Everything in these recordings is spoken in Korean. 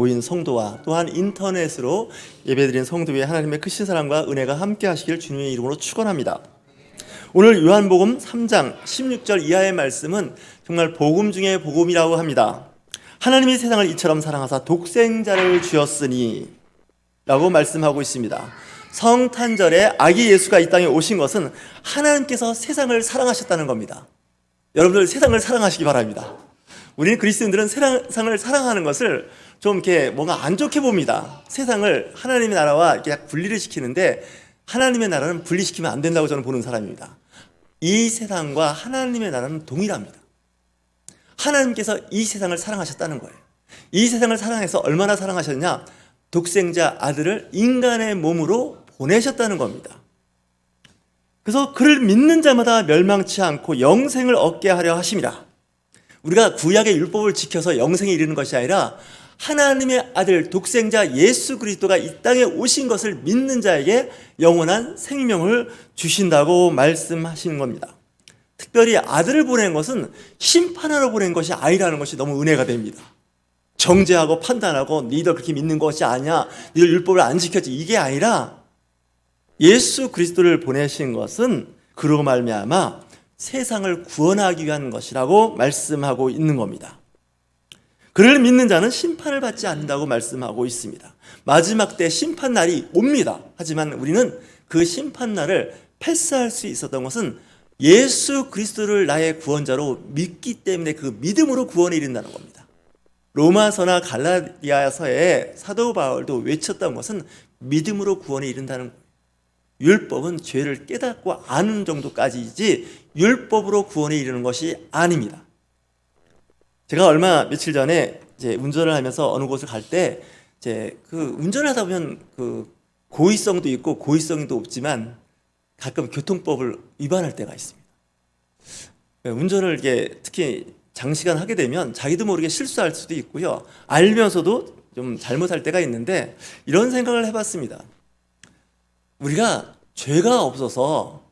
모인 성도와 또한 인터넷으로 예배드린 성도 위에 하나님의 크신 사랑과 은혜가 함께 하시길 주님의 이름으로 축원합니다. 오늘 요한복음 3장 16절 이하의 말씀은 정말 복음 중에 복음이라고 합니다. 하나님이 세상을 이처럼 사랑하사 독생자를 주었으니 라고 말씀하고 있습니다. 성탄절에 아기 예수가 이 땅에 오신 것은 하나님께서 세상을 사랑하셨다는 겁니다. 여러분들 세상을 사랑하시기 바랍니다. 우리는 그리스도인들은 세상을 사랑하는 것을 좀 이렇게 뭔가 안 좋게 봅니다. 세상을 하나님의 나라와 이렇게 분리를 시키는데 하나님의 나라는 분리시키면 안 된다고 저는 보는 사람입니다. 이 세상과 하나님의 나라는 동일합니다. 하나님께서 이 세상을 사랑하셨다는 거예요. 이 세상을 사랑해서 얼마나 사랑하셨냐? 독생자 아들을 인간의 몸으로 보내셨다는 겁니다. 그래서 그를 믿는 자마다 멸망치 않고 영생을 얻게 하려 하심이라. 우리가 구약의 율법을 지켜서 영생에 이르는 것이 아니라 하나님의 아들 독생자 예수 그리스도가 이 땅에 오신 것을 믿는 자에게 영원한 생명을 주신다고 말씀하시는 겁니다. 특별히 아들을 보낸 것은 심판하러 보낸 것이 아니라는 것이 너무 은혜가 됩니다. 정죄하고 판단하고 너희들 그렇게 믿는 것이 아니야, 너희들 율법을 안 지켰지, 이게 아니라 예수 그리스도를 보내신 것은 그로 말미암아 세상을 구원하기 위한 것이라고 말씀하고 있는 겁니다. 그를 믿는 자는 심판을 받지 않는다고 말씀하고 있습니다. 마지막 때 심판 날이 옵니다. 하지만 우리는 그 심판 날을 패스할 수 있었던 것은 예수 그리스도를 나의 구원자로 믿기 때문에 그 믿음으로 구원에 이른다는 겁니다. 로마서나 갈라디아서에 사도 바울도 외쳤던 것은 믿음으로 구원에 이른다는 거예요. 율법은 죄를 깨닫고 아는 정도까지이지 율법으로 구원에 이르는 것이 아닙니다. 제가 며칠 전에 이제 운전을 하면서 어느 곳을 갈 때 이제 그 운전을 하다 보면 그 고의성도 있고 고의성도 없지만 가끔 교통법을 위반할 때가 있습니다. 운전을 이게 특히 장시간 하게 되면 자기도 모르게 실수할 수도 있고요. 알면서도 좀 잘못할 때가 있는데 이런 생각을 해봤습니다. 우리가 죄가 없어서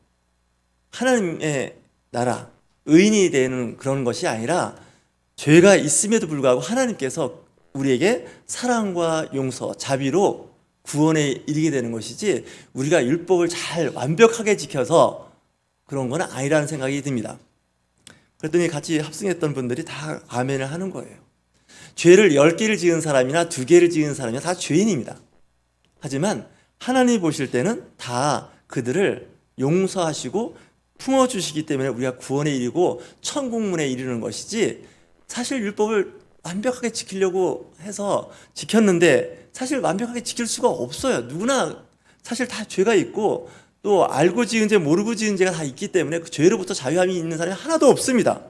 하나님의 나라, 의인이 되는 그런 것이 아니라 죄가 있음에도 불구하고 하나님께서 우리에게 사랑과 용서, 자비로 구원에 이르게 되는 것이지 우리가 율법을 잘 완벽하게 지켜서 그런 건 아니라는 생각이 듭니다. 그랬더니 같이 합승했던 분들이 다 아멘을 하는 거예요. 죄를 10개를 지은 사람이나 2개를 지은 사람이나 다 죄인입니다. 하지만 하나님이 보실 때는 다 그들을 용서하시고 품어주시기 때문에 우리가 구원에 이르고 천국문에 이르는 것이지, 사실 율법을 완벽하게 지키려고 해서 지켰는데 사실 완벽하게 지킬 수가 없어요. 누구나 사실 다 죄가 있고 또 알고 지은 죄 모르고 지은 죄가 다 있기 때문에 그 죄로부터 자유함이 있는 사람이 하나도 없습니다.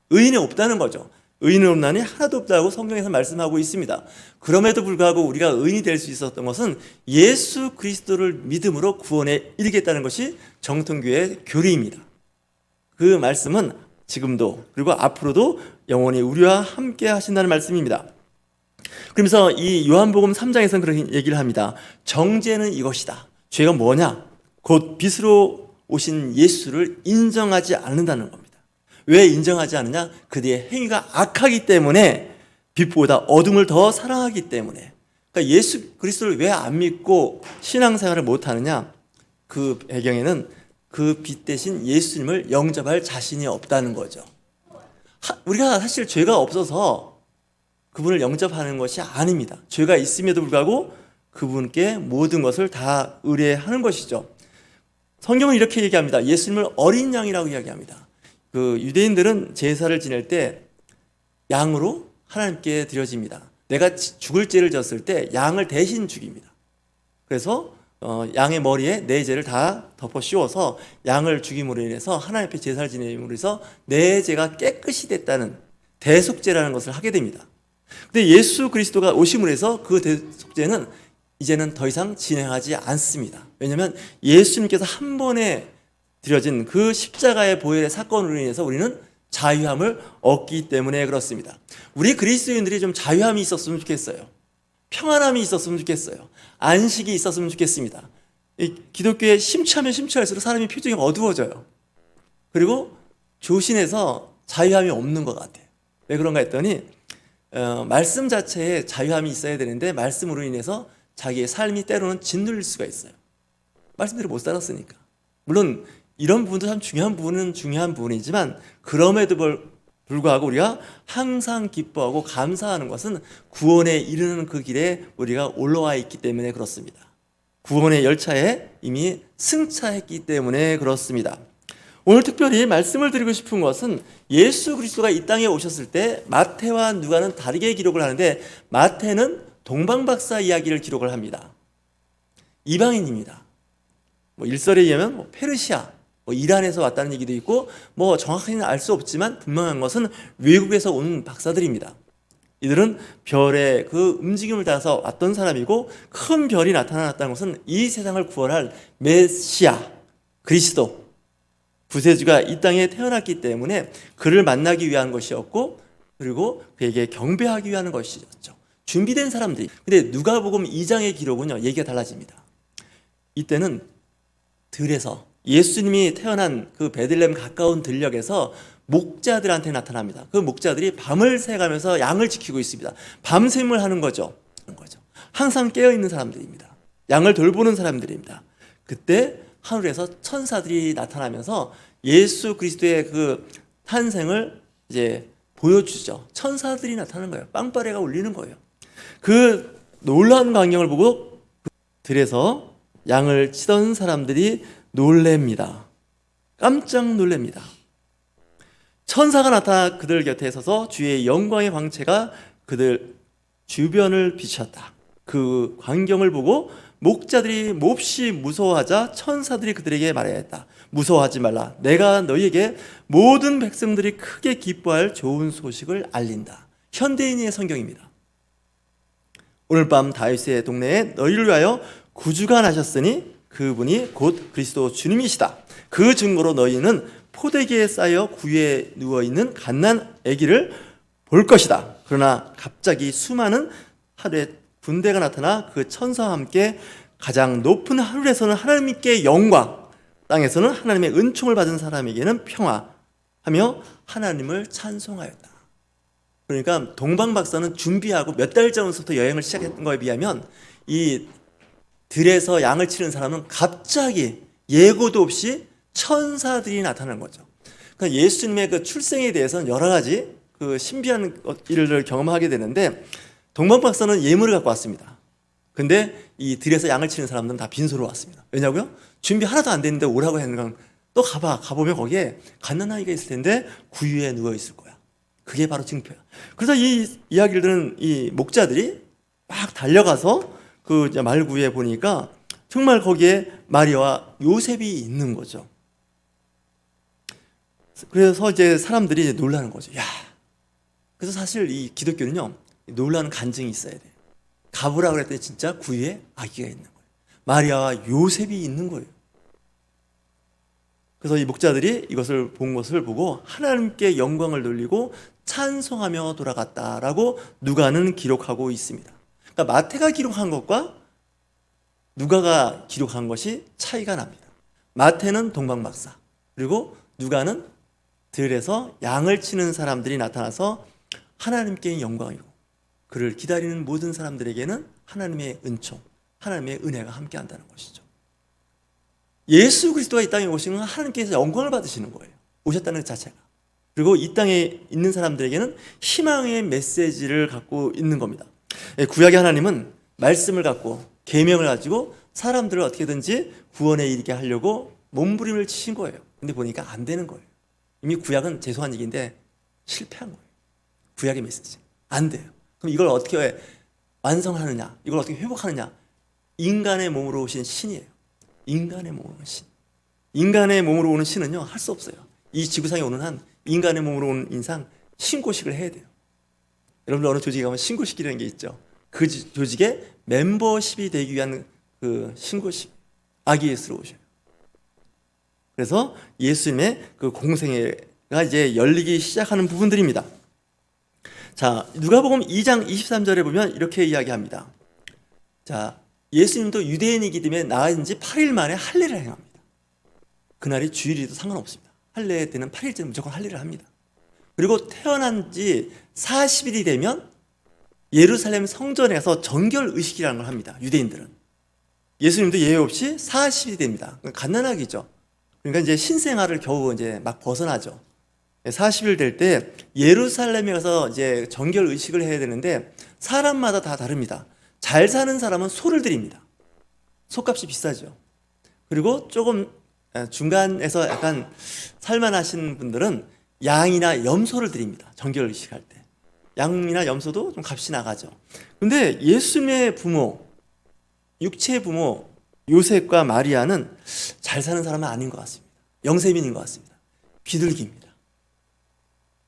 의인이 없다는 거죠. 의인은 없나니 하나도 없다고 성경에서 말씀하고 있습니다. 그럼에도 불구하고 우리가 의인이 될 수 있었던 것은 예수 그리스도를 믿음으로 구원에 이르겠다는 것이 정통교회의 교리입니다. 그 말씀은 지금도 그리고 앞으로도 영원히 우리와 함께 하신다는 말씀입니다. 그러면서 이 요한복음 3장에서는 그렇게 얘기를 합니다. 정죄는 이것이다. 죄가 뭐냐? 곧 빛으로 오신 예수를 인정하지 않는다는 겁니다. 왜 인정하지 않느냐? 그들의 행위가 악하기 때문에, 빛보다 어둠을 더 사랑하기 때문에. 그러니까 예수 그리스도를 왜 안 믿고 신앙생활을 못하느냐? 그 배경에는 그 빛 대신 예수님을 영접할 자신이 없다는 거죠. 우리가 사실 죄가 없어서 그분을 영접하는 것이 아닙니다. 죄가 있음에도 불구하고 그분께 모든 것을 다 의뢰하는 것이죠. 성경은 이렇게 얘기합니다. 예수님을 어린 양이라고 이야기합니다. 그 유대인들은 제사를 지낼 때 양으로 하나님께 드려집니다. 내가 죽을 죄를 졌을 때 양을 대신 죽입니다. 그래서 양의 머리에 내 죄를 다 덮어 씌워서 양을 죽임으로 인해서 하나님 앞에 제사를 지내므로 해서 내 죄가 깨끗이 됐다는 대속죄라는 것을 하게 됩니다. 근데 예수 그리스도가 오심으로 해서 그 대속죄는 이제는 더 이상 진행하지 않습니다. 왜냐하면 예수님께서 한 번에 드려진 그 십자가의 보혈의 사건으로 인해서 우리는 자유함을 얻기 때문에 그렇습니다. 우리 그리스도인들이 좀 자유함이 있었으면 좋겠어요. 평안함이 있었으면 좋겠어요. 안식이 있었으면 좋겠습니다. 기독교에 심취하면 심취할수록 사람의 표정이 어두워져요. 그리고 조신해서 자유함이 없는 것 같아요. 왜 그런가 했더니 말씀 자체에 자유함이 있어야 되는데 말씀으로 인해서 자기의 삶이 때로는 짓눌릴 수가 있어요. 말씀대로 못 살았으니까. 물론 이런 부분도 참 중요한 부분은 중요한 부분이지만 그럼에도 불구하고 우리가 항상 기뻐하고 감사하는 것은 구원에 이르는 그 길에 우리가 올라와 있기 때문에 그렇습니다. 구원의 열차에 이미 승차했기 때문에 그렇습니다. 오늘 특별히 말씀을 드리고 싶은 것은 예수 그리스도가 이 땅에 오셨을 때 마태와 누가는 다르게 기록을 하는데 마태는 동방박사 이야기를 기록을 합니다. 이방인입니다. 일설에 의하면 페르시아, 이란에서 왔다는 얘기도 있고 정확히는 알 수 없지만 분명한 것은 외국에서 온 박사들입니다. 이들은 별의 그 움직임을 따라서 왔던 사람이고 큰 별이 나타났다는 것은 이 세상을 구원할 메시아, 그리스도, 구세주가 이 땅에 태어났기 때문에 그를 만나기 위한 것이었고 그리고 그에게 경배하기 위한 것이었죠. 준비된 사람들이. 근데 누가복음 2장의 기록은요, 얘기가 달라집니다. 이때는 들에서 예수님이 태어난 그 베들레헴 가까운 들녘에서 목자들한테 나타납니다. 그 목자들이 밤을 새가면서 양을 지키고 있습니다. 밤샘을 하는 거죠. 항상 깨어있는 사람들입니다. 양을 돌보는 사람들입니다. 그때 하늘에서 천사들이 나타나면서 예수 그리스도의 그 탄생을 이제 보여주죠. 천사들이 나타나는 거예요. 빵빠레가 울리는 거예요. 그 놀라운 광경을 보고 들에서 양을 치던 사람들이 놀랍니다. 깜짝 놀랍니다. 천사가 나타나 그들 곁에 서서 주의 영광의 광채가 그들 주변을 비추었다. 그 광경을 보고 목자들이 몹시 무서워하자 천사들이 그들에게 말하였다. 무서워하지 말라. 내가 너희에게 모든 백성들이 크게 기뻐할 좋은 소식을 알린다. 현대인의 성경입니다. 오늘 밤 다윗의 동네에 너희를 위하여 구주가 나셨으니 그분이 곧 그리스도 주님이시다. 그 증거로 너희는 포대기에 쌓여 구유에 누워있는 갓난 아기를 볼 것이다. 그러나 갑자기 수많은 하늘의 군대가 나타나 그 천사와 함께 가장 높은 하늘에서는 하나님께 영광, 땅에서는 하나님의 은총을 받은 사람에게는 평화하며 하나님을 찬송하였다. 그러니까 동방박사는 준비하고 몇 달 전부터 여행을 시작했던 거에 비하면 이 들에서 양을 치는 사람은 갑자기 예고도 없이 천사들이 나타나는 거죠. 그러니까 예수님의 그 출생에 대해서는 여러 가지 그 신비한 일을 경험하게 되는데 동방박사는 예물을 갖고 왔습니다. 근데 이 들에서 양을 치는 사람들은 다 빈소로 왔습니다. 왜냐고요? 준비 하나도 안 됐는데 오라고 했는 건 또 가보면 거기에 갓난아이가 있을 텐데 구유에 누워 있을 거야. 그게 바로 증표야. 그래서 이 이야기를 듣는 이 목자들이 막 달려가서 그 말구에 보니까 정말 거기에 마리아와 요셉이 있는 거죠. 그래서 이제 사람들이 놀라는 거죠. 야, 그래서 사실 이 기독교는요, 놀라는 간증이 있어야 돼요. 가보라 그랬더니 진짜 구유에 아기가 있는 거예요. 마리아와 요셉이 있는 거예요. 그래서 이 목자들이 이것을 본 것을 보고 하나님께 영광을 돌리고 찬송하며 돌아갔다라고 누가는 기록하고 있습니다. 그러니까 마태가 기록한 것과 누가가 기록한 것이 차이가 납니다. 마태는 동방박사, 그리고 누가는 들에서 양을 치는 사람들이 나타나서 하나님께 영광이고 그를 기다리는 모든 사람들에게는 하나님의 은총, 하나님의 은혜가 함께한다는 것이죠. 예수 그리스도가 이 땅에 오신 건 하나님께서 영광을 받으시는 거예요. 오셨다는 것 자체가. 그리고 이 땅에 있는 사람들에게는 희망의 메시지를 갖고 있는 겁니다. 구약의 하나님은 말씀을 갖고 계명을 가지고 사람들을 어떻게든지 구원에 이르게 하려고 몸부림을 치신 거예요. 근데 보니까 안 되는 거예요. 이미 구약은 죄송한 얘기인데 실패한 거예요. 구약의 메시지. 안 돼요. 그럼 이걸 어떻게 완성하느냐? 이걸 어떻게 회복하느냐? 인간의 몸으로 오신 신이에요. 인간의 몸으로 오는 신. 인간의 몸으로 오는 신은요, 할 수 없어요. 이 지구상에 오는 한 인간의 몸으로 오는 인상 신고식을 해야 돼요. 여러분들 어느 조직에 가면 신고식이라는 게 있죠. 그 조직에 멤버십이 되기 위한 그 신고식. 아기 예수로 오셔요. 그래서 예수님의 그 공생애가 이제 열리기 시작하는 부분들입니다. 자, 누가복음 2장 23절에 보면 이렇게 이야기합니다. 자, 예수님도 유대인이기 때문에 나은 지 8일 만에 할례를 행합니다. 그날이 주일이도 상관없습니다. 할례 때는 8일째는 무조건 할례를 합니다. 그리고 태어난 지 40일이 되면 예루살렘 성전에서 정결 의식이라는 걸 합니다. 유대인들은. 예수님도 예외 없이 40일이 됩니다. 갓난아기죠. 그러니까 이제 신생아를 겨우 이제 막 벗어나죠. 40일 될 때 예루살렘에 가서 이제 정결 의식을 해야 되는데 사람마다 다 다릅니다. 잘 사는 사람은 소를 드립니다. 소값이 비싸죠. 그리고 조금 중간에서 약간 살만하신 분들은 양이나 염소를 드립니다. 정결 의식 할 때. 양이나 염소도 좀 값이 나가죠. 근데 예수님의 부모, 육체의 부모 요셉과 마리아는 잘 사는 사람은 아닌 것 같습니다. 영세민인 것 같습니다. 비둘기입니다.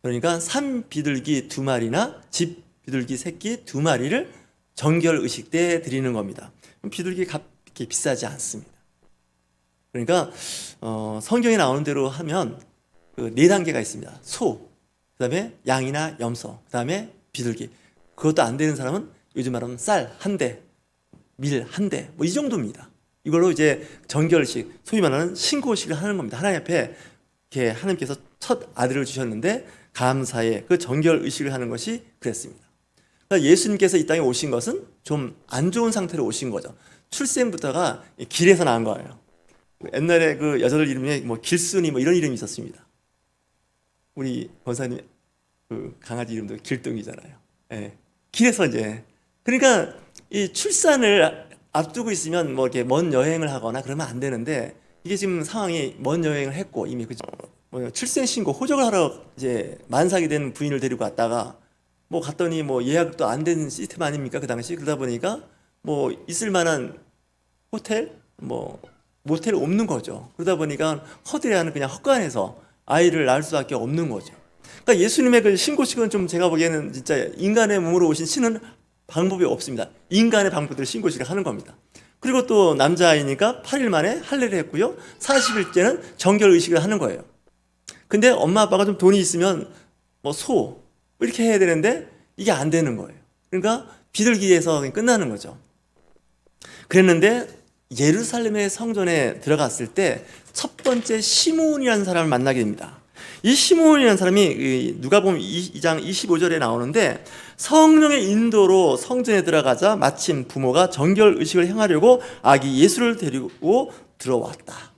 그러니까 산 비둘기 2마리나 집 비둘기 새끼 2마리를 정결 의식 때 드리는 겁니다. 비둘기 값이 비싸지 않습니다. 그러니까 성경에 나오는 대로 하면 그 4단계가 있습니다. 소, 그다음에 양이나 염소, 그다음에 비둘기. 그것도 안 되는 사람은 요즘 말하면 쌀 한 대, 밀 한 대, 뭐 이 정도입니다. 이걸로 이제 정결식, 소위 말하는 신고식을 하는 겁니다. 하나님 앞에 이렇게 하나님께서 첫 아들을 주셨는데 감사의 그 정결 의식을 하는 것이 그랬습니다. 그러니까 예수님께서 이 땅에 오신 것은 좀 안 좋은 상태로 오신 거죠. 출생부터가 길에서 낳은 거예요. 옛날에 그 여자들 이름에 뭐 길순이 뭐 이런 이름이 있었습니다. 우리 권사님 그 강아지 이름도 길동이잖아요. 예. 길에서 이제 그러니까 이 출산을 앞두고 있으면 뭐 이렇게 먼 여행을 하거나 그러면 안 되는데 이게 지금 상황이 먼 여행을 했고 이미 그 뭐 출생 신고 호적을 하러 이제 만삭이 된 부인을 데리고 갔다가 뭐 갔더니 뭐 예약도 안 된 시스템 아닙니까 그 당시. 그러다 보니까 뭐 있을 만한 호텔 뭐 모텔 없는 거죠. 그러다 보니까 허드레하는 그냥 헛간에서 아이를 낳을 수밖에 없는 거죠. 그러니까 예수님의 그 신고식은 좀 제가 보기에는 진짜 인간의 몸으로 오신 신은 방법이 없습니다. 인간의 방법대로 신고식을 하는 겁니다. 그리고 또 남자아이니까 8일 만에 할례를 했고요. 40일째는 정결 의식을 하는 거예요. 근데 엄마 아빠가 좀 돈이 있으면 뭐 소 이렇게 해야 되는데 이게 안 되는 거예요. 그러니까 비둘기에서 끝나는 거죠. 그랬는데 예루살렘의 성전에 들어갔을 때 첫 번째 시므온이라는 사람을 만나게 됩니다. 이 시므온이라는 사람이 누가복음 2장 25절에 나오는데 성령의 인도로 성전에 들어가자 마침 부모가 정결 의식을 행하려고 아기 예수를 데리고 들어왔다.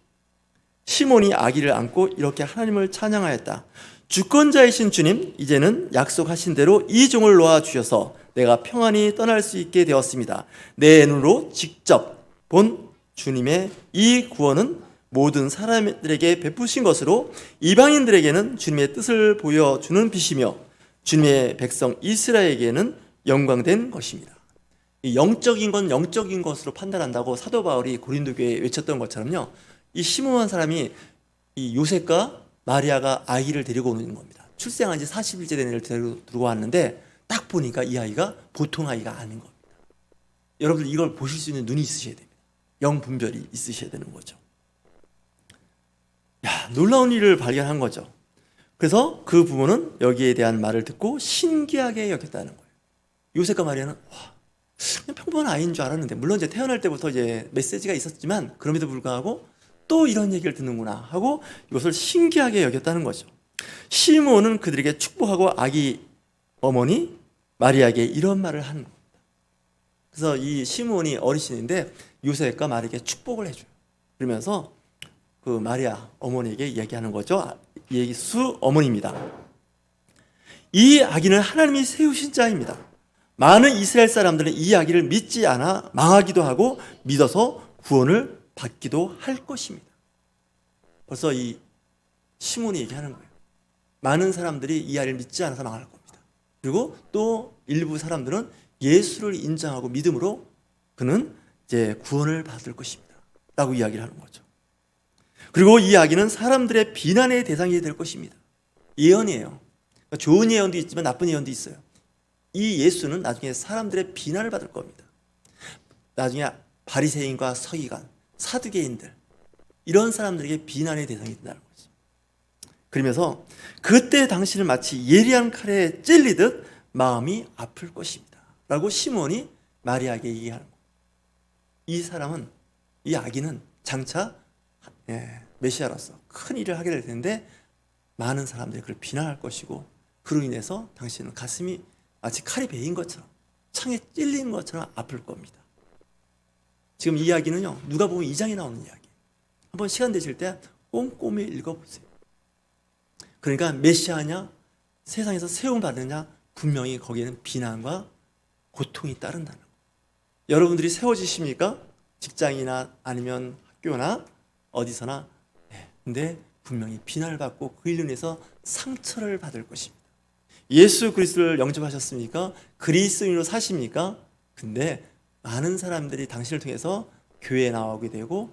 시몬이 아기를 안고 이렇게 하나님을 찬양하였다. 주권자이신 주님, 이제는 약속하신 대로 이 종을 놓아주셔서 내가 평안히 떠날 수 있게 되었습니다. 내 눈으로 직접 본 주님의 이 구원은 모든 사람들에게 베푸신 것으로 이방인들에게는 주님의 뜻을 보여주는 빛이며 주님의 백성 이스라엘에게는 영광된 것입니다. 이 영적인 건 영적인 것으로 판단한다고 사도 바울이 고린도 교회에 외쳤던 것처럼요. 이 시므온 사람이 이 요셉과 마리아가 아이를 데리고 오는 겁니다. 출생한 지 40일째 된 애를 데리고 왔는데 딱 보니까 이 아이가 보통 아이가 아닌 겁니다. 여러분들 이걸 보실 수 있는 눈이 있으셔야 됩니다. 영분별이 있으셔야 되는 거죠. 야, 놀라운 일을 발견한 거죠. 그래서 그 부모는 여기에 대한 말을 듣고 신기하게 여겼다는 거예요. 요셉과 마리아는 와, 그냥 평범한 아이인 줄 알았는데 물론 이제 태어날 때부터 이제 메시지가 있었지만 그럼에도 불구하고 또 이런 얘기를 듣는구나 하고 이것을 신기하게 여겼다는 거죠. 시므온은 그들에게 축복하고 아기 어머니 마리아에게 이런 말을 한 겁니다. 그래서 이 시므온이 어르신인데 요셉과 마리아에게 축복을 해줘요. 그러면서 그 마리아 어머니에게 이야기하는 거죠. 예수 어머니입니다. 이 아기는 하나님이 세우신 자입니다. 많은 이스라엘 사람들은 이 아기를 믿지 않아 망하기도 하고 믿어서 구원을 받기도 할 것입니다. 벌써 이 시몬이 얘기하는 거예요. 많은 사람들이 이 아이를 믿지 않아서 망할 겁니다. 그리고 또 일부 사람들은 예수를 인정하고 믿음으로 그는 이제 구원을 받을 것입니다. 라고 이야기를 하는 거죠. 그리고 이 아기는 사람들의 비난의 대상이 될 것입니다. 예언이에요. 그러니까 좋은 예언도 있지만 나쁜 예언도 있어요. 이 예수는 나중에 사람들의 비난을 받을 겁니다. 나중에 바리새인과 서기관, 사두개인들 이런 사람들에게 비난의 대상이 된다는 거죠. 그러면서 그때 당신은 마치 예리한 칼에 찔리듯 마음이 아플 것입니다. 라고 시몬이 마리아에게 얘기하는 거예요. 이 사람은, 이 아기는 장차 메시아로서 큰 일을 하게 될 텐데 많은 사람들이 그를 비난할 것이고 그로 인해서 당신은 가슴이 마치 칼이 베인 것처럼 창에 찔리는 것처럼 아플 겁니다. 지금 이 이야기는요, 누가복음 2장에 나오는 이야기. 한번 시간 되실 때 꼼꼼히 읽어보세요. 그러니까 메시아냐, 세상에서 세움 받느냐, 분명히 거기에는 비난과 고통이 따른다는 거예요. 여러분들이 세워지십니까? 직장이나 아니면 학교나 어디서나. 근데 분명히 비난을 받고 그 일로 인해서 상처를 받을 것입니다. 예수 그리스도를 영접하셨습니까? 그리스도인으로 사십니까? 근데 많은 사람들이 당신을 통해서 교회에 나오게 되고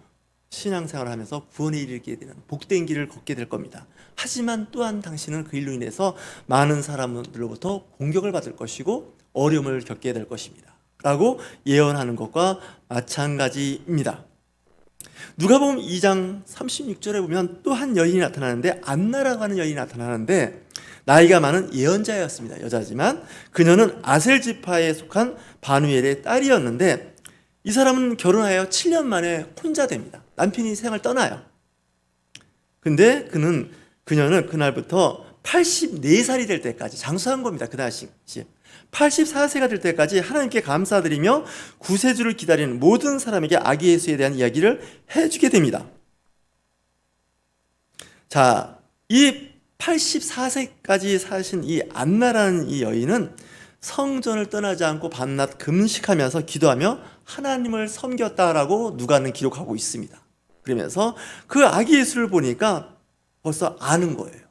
신앙생활을 하면서 구원에 이르게 되는 복된 길을 걷게 될 겁니다. 하지만 또한 당신은 그 일로 인해서 많은 사람들로부터 공격을 받을 것이고 어려움을 겪게 될 것입니다. 라고 예언하는 것과 마찬가지입니다. 누가복음 2장 36절에 보면 또 한 여인이 나타나는데, 안나라고 하는 여인이 나타나는데 나이가 많은 예언자였습니다. 여자지만 그녀는 아셀 지파에 속한 바누엘의 딸이었는데, 이 사람은 결혼하여 7년 만에 혼자 됩니다. 남편이 세상을 떠나요. 근데 그녀는 그날부터 84살이 될 때까지 장수한 겁니다. 그 당시 84세가 될 때까지 하나님께 감사드리며 구세주를 기다리는 모든 사람에게 아기 예수에 대한 이야기를 해주게 됩니다. 자, 이 84세까지 사신 이 안나라는 이 여인은 성전을 떠나지 않고 밤낮 금식하면서 기도하며 하나님을 섬겼다라고 누가는 기록하고 있습니다. 그러면서 그 아기 예수를 보니까 벌써 아는 거예요.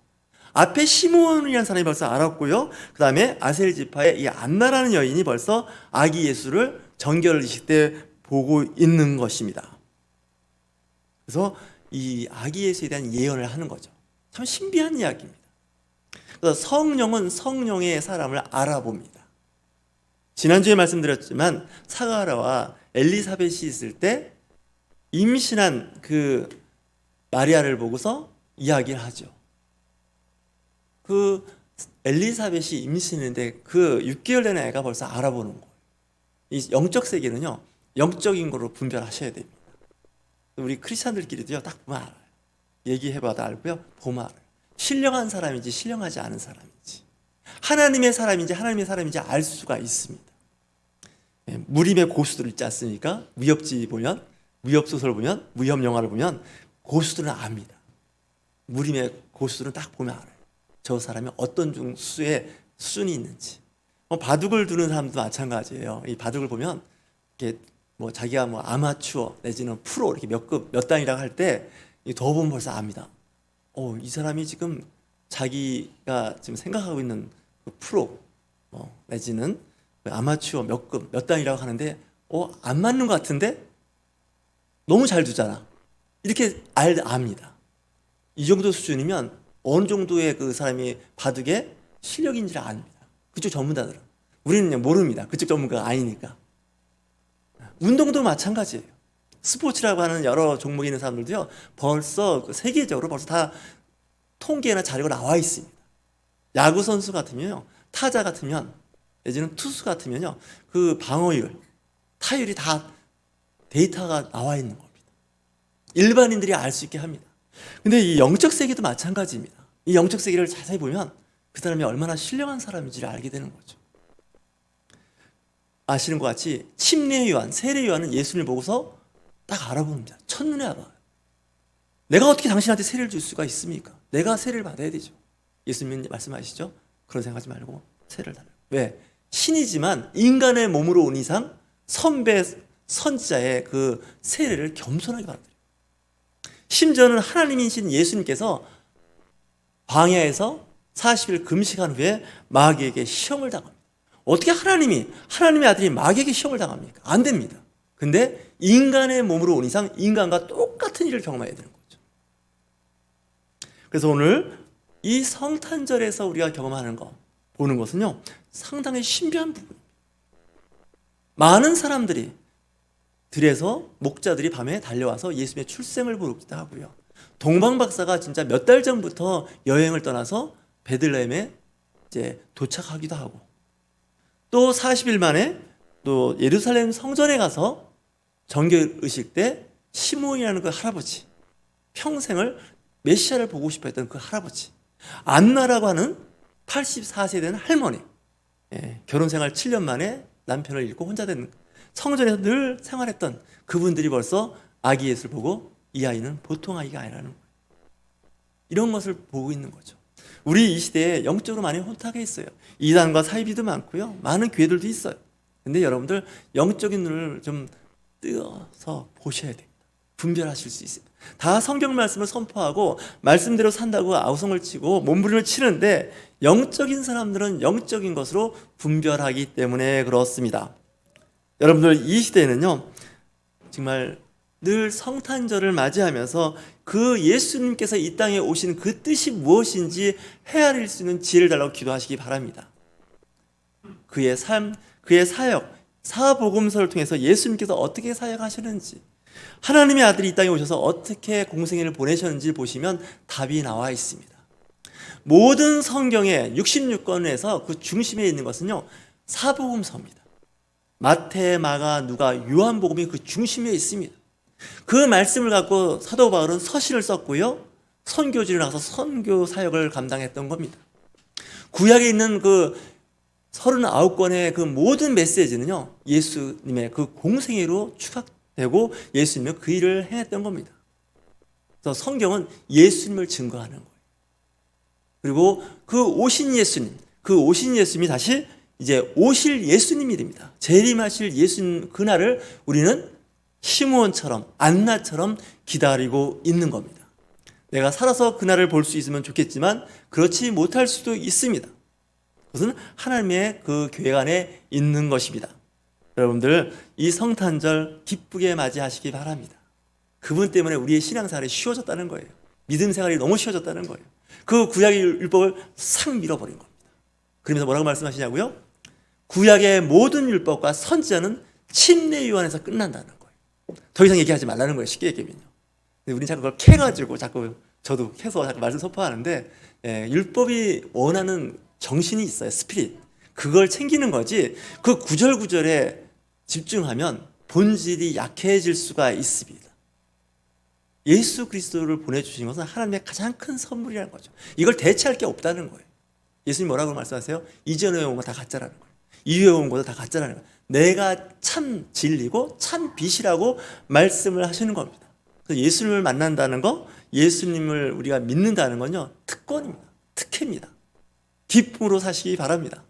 앞에 시몬이라는 사람이 벌써 알았고요. 그 다음에 아셀 지파의 이 안나라는 여인이 벌써 아기 예수를 정결의식 때 보고 있는 것입니다. 그래서 이 아기 예수에 대한 예언을 하는 거죠. 참 신비한 이야기입니다. 그래서 성령은 성령의 사람을 알아봅니다. 지난주에 말씀드렸지만 사가랴와 엘리사벳이 있을 때 임신한 그 마리아를 보고서 이야기를 하죠. 그 엘리사벳이 임신했는데 그 6개월 된 애가 벌써 알아보는 거예요. 이 영적 세계는요, 영적인 거로 분별하셔야 됩니다. 우리 크리스찬들끼리도요, 딱 보면 알아요. 얘기해봐도 알고요, 보면 알아요. 신령한 사람인지 신령하지 않은 사람인지, 하나님의 사람인지 하나님의 사람인지 알 수가 있습니다. 무림의 고수들 있지 않습니까? 무협지 보면, 무협소설 보면, 무협영화를 보면 고수들은 압니다. 무림의 고수들은 딱 보면 알아요. 저 사람이 어떤 수의 수준이 있는지. 바둑을 두는 사람도 마찬가지예요. 이 바둑을 보면 이렇게 뭐 자기가 뭐 아마추어 내지는 프로 이렇게 몇 급 몇 단이라고 할 때 더 보면 벌써 압니다. 이 사람이 지금 자기가 지금 생각하고 있는 그 프로 내지는 아마추어 몇 급 몇 단이라고 하는데 안 맞는 것 같은데 너무 잘 두잖아. 이렇게 압니다. 이 정도 수준이면 어느 정도의 그 사람이 바둑에 실력인지를 압니다. 그쪽 전문가들은. 우리는 모릅니다. 그쪽 전문가가 아니니까. 운동도 마찬가지예요. 스포츠라고 하는 여러 종목이 있는 사람들도요, 벌써 세계적으로 벌써 다 통계나 자료가 나와 있습니다. 야구 선수 같으면요, 타자 같으면, 내지는 투수 같으면요, 그 방어율, 타율이 다 데이터가 나와 있는 겁니다. 일반인들이 알 수 있게 합니다. 근데 이 영적 세계도 마찬가지입니다. 이 영적 세계를 자세히 보면 그 사람이 얼마나 신령한 사람인지를 알게 되는 거죠. 아시는 것 같이 침례 요한, 세례 요한은 예수님을 보고서 딱 알아봅니다. 첫눈에 알아요. 내가 어떻게 당신한테 세례를 줄 수가 있습니까? 내가 세례를 받아야 되죠. 예수님은 말씀하시죠. 그런 생각하지 말고 세례를 달라요. 왜? 신이지만 인간의 몸으로 온 이상 선배, 선지자의 그 세례를 겸손하게 받아들여요. 심지어는 하나님이신 예수님께서 광야에서 40일 금식한 후에 마귀에게 시험을 당합니다. 어떻게 하나님의 아들이 마귀에게 시험을 당합니까? 안 됩니다. 근데 인간의 몸으로 온 이상 인간과 똑같은 일을 경험해야 되는 거죠. 그래서 오늘 이 성탄절에서 우리가 경험하는 거, 보는 것은요, 상당히 신비한 부분입니다. 많은 사람들이 들에서 목자들이 밤에 달려와서 예수님의 출생을 보기도 하고요. 동방 박사가 진짜 몇 달 전부터 여행을 떠나서 베들레헴에 이제 도착하기도 하고, 또 40일 만에 또 예루살렘 성전에 가서 정결의식 때 시몬이라는 그 할아버지, 평생을 메시아를 보고 싶어 했던 그 할아버지, 안나라고 하는 84세 된 할머니, 결혼 생활 7년 만에 남편을 잃고 혼자 된 성전에서 늘 생활했던 그분들이 벌써 아기 예수를 보고 이 아이는 보통 아이가 아니라는 거예요. 이런 것을 보고 있는 거죠. 우리 이 시대에 영적으로 많이 혼탁해 있어요. 이단과 사이비도 많고요. 많은 교회들도 있어요. 근데 여러분들 영적인 눈을 좀 뜨어서 보셔야 됩니다. 분별하실 수 있어요. 다 성경 말씀을 선포하고 말씀대로 산다고 아우성을 치고 몸부림을 치는데 영적인 사람들은 영적인 것으로 분별하기 때문에 그렇습니다. 여러분들 이 시대에는요 정말 늘 성탄절을 맞이하면서 그 예수님께서 이 땅에 오신 그 뜻이 무엇인지 헤아릴 수 있는 지혜를 달라고 기도하시기 바랍니다. 그의 삶, 그의 사역, 사복음서를 통해서 예수님께서 어떻게 사역하시는지, 하나님의 아들이 이 땅에 오셔서 어떻게 공생애를 보내셨는지 보시면 답이 나와 있습니다. 모든 성경의 66권에서 그 중심에 있는 것은요 사복음서입니다. 마태, 마가, 누가, 요한복음이 그 중심에 있습니다. 그 말씀을 갖고 사도 바울은 서신을 썼고요 선교지를 나가서 선교 사역을 감당했던 겁니다. 구약에 있는 그 39권의 그 모든 메시지는요 예수님의 그 공생애로 추각되고 예수님의 그 일을 해냈던 겁니다. 그래서 성경은 예수님을 증거하는 거예요. 그리고 그 오신 예수님, 그 오신 예수님이 다시 이제 오실 예수님이 됩니다. 재림하실 예수님 그날을 우리는 시므온처럼 안나처럼 기다리고 있는 겁니다. 내가 살아서 그날을 볼 수 있으면 좋겠지만 그렇지 못할 수도 있습니다. 그것은 하나님의 그 계획 안에 있는 것입니다. 여러분들 이 성탄절 기쁘게 맞이하시기 바랍니다. 그분 때문에 우리의 신앙생활이 쉬워졌다는 거예요. 믿음 생활이 너무 쉬워졌다는 거예요. 그 구약의 율법을 싹 밀어버린 겁니다. 그러면서 뭐라고 말씀하시냐고요? 구약의 모든 율법과 선지자는 침례 요한에서 끝난다는 거예요. 더 이상 얘기하지 말라는 거예요. 쉽게 얘기하면요. 근데 우리는 자꾸 그걸 캐가지고 자꾸 저도 캐서 자꾸 말씀 선포하는데 율법이 원하는 정신이 있어요. 스피릿. 그걸 챙기는 거지 그 구절구절에 집중하면 본질이 약해질 수가 있습니다. 예수 그리스도를 보내주신 것은 하나님의 가장 큰 선물이라는 거죠. 이걸 대체할 게 없다는 거예요. 예수님 뭐라고 말씀하세요? 이전에 온 거 다 가짜라는 거예요. 이후에 온 것도 다 가짜라는 거예요. 내가 참 진리고 참 빛이라고 말씀을 하시는 겁니다. 그래서 예수님을 만난다는 거, 예수님을 우리가 믿는다는 건요 특권입니다. 특혜입니다. 기쁨으로 사시기 바랍니다.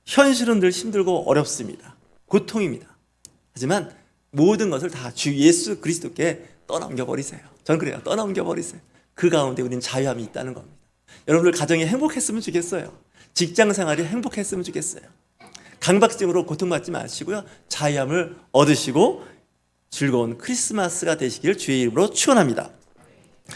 현실은 늘 힘들고 어렵습니다. 고통입니다. 하지만 모든 것을 다 주 예수 그리스도께 떠넘겨버리세요. 저는 그래요. 떠넘겨버리세요. 그 가운데 우리는 자유함이 있다는 겁니다. 여러분들 가정이 행복했으면 좋겠어요. 직장 생활이 행복했으면 좋겠어요. 강박증으로 고통받지 마시고요. 자유함을 얻으시고 즐거운 크리스마스가 되시기를 주의 이름으로 축원합니다.